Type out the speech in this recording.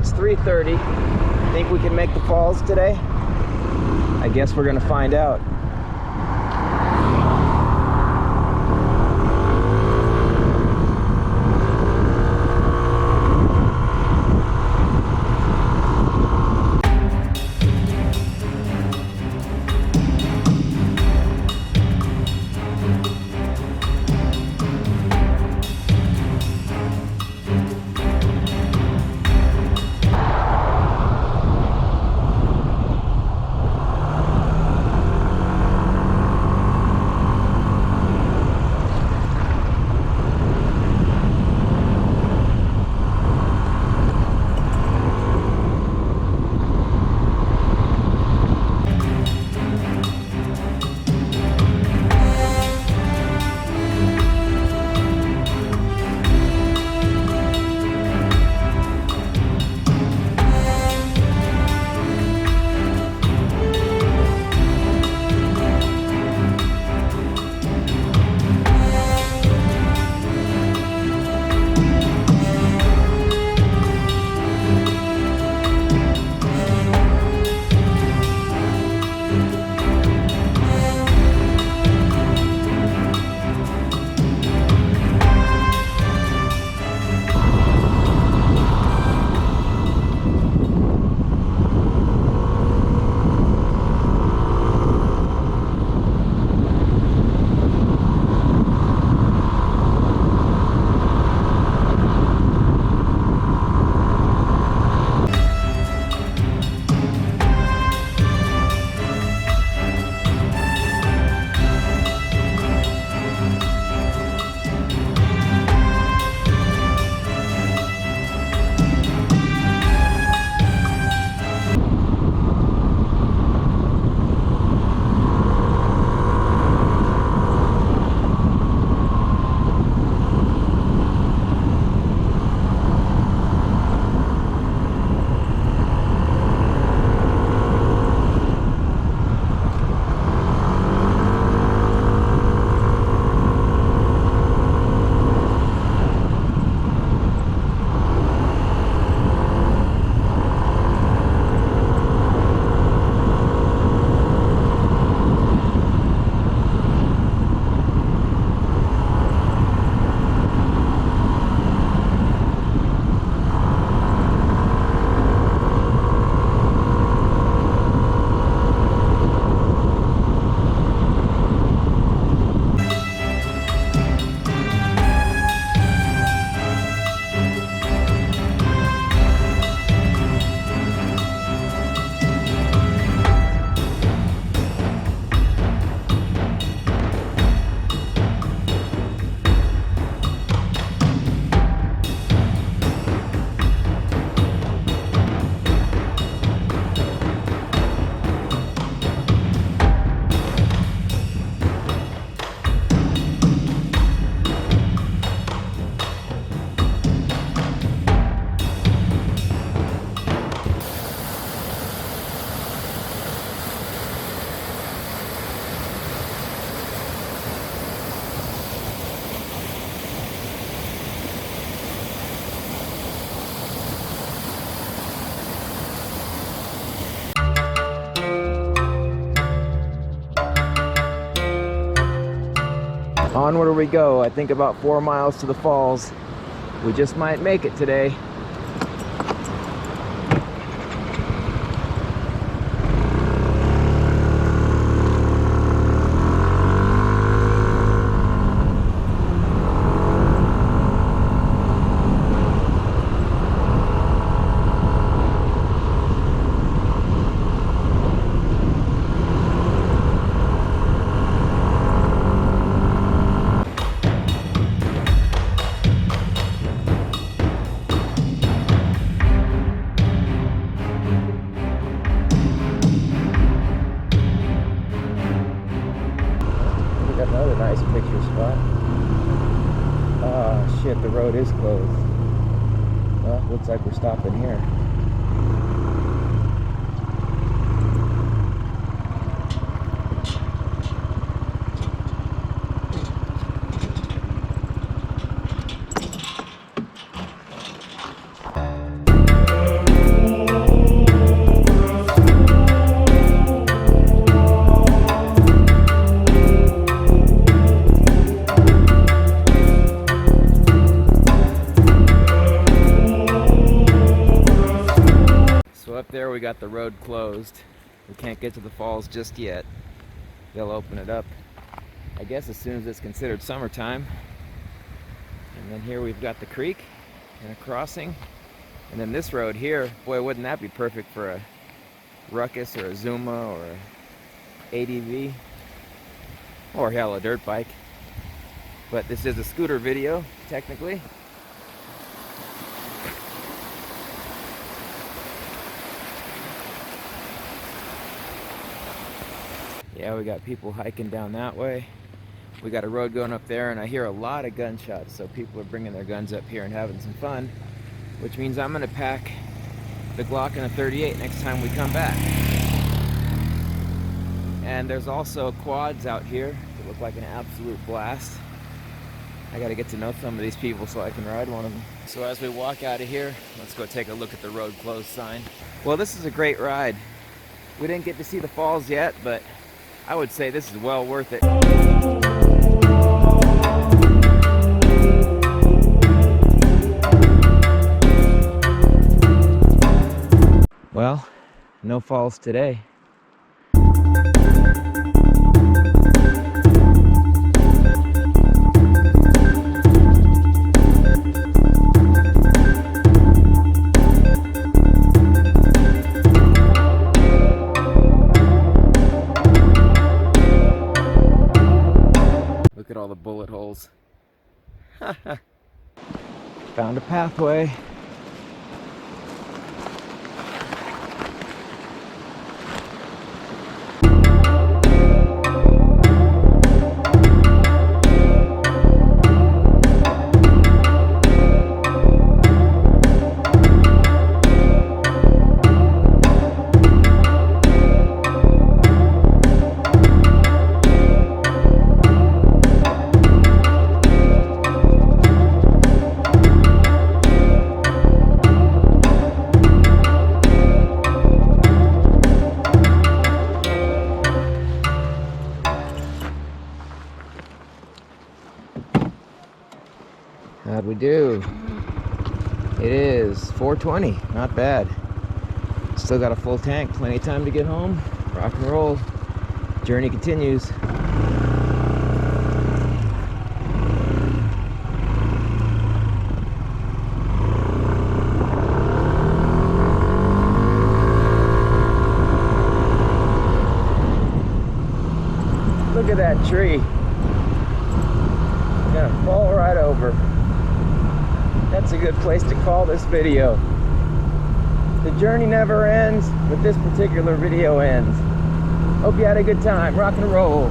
it's 3:30. Think we can make the falls today? I guess we're gonna find out. Onward we go. I think about 4 miles to the falls. We just might make it today. Another nice picture spot. Ah, shit, the road is closed. Well, looks like we're stopping here. there we got the road closed. We can't get to the falls just yet. They'll open it up, I guess, as soon as it's considered summertime. And then here we've got the creek and a crossing. And then this road here, boy, wouldn't that be perfect for a ruckus or a Zuma or a ATV or hell, a dirt bike. But this is a scooter video, technically. Yeah, we got people hiking down that way. We got a road going up there, and I hear a lot of gunshots, so people are bringing their guns up here and having some fun, which means I'm gonna pack the Glock and a 38 next time we come back. And there's also quads out here that look like an absolute blast. I gotta get to know some of these people so I can ride one of them. So as we walk out of here, let's go take a look at the road closed sign. Well, this is a great ride. We didn't get to see the falls yet, but I would say this is well worth it. Well, no falls today. Look at all the bullet holes. Found a pathway. How'd we do? It is 4:20, not bad. Still got a full tank, plenty of time to get home. Rock and roll. Journey continues. Look at that tree. It's gonna fall right over. That's a good place to call this video. The journey never ends, but this particular video ends. Hope you had a good time. Rock and roll.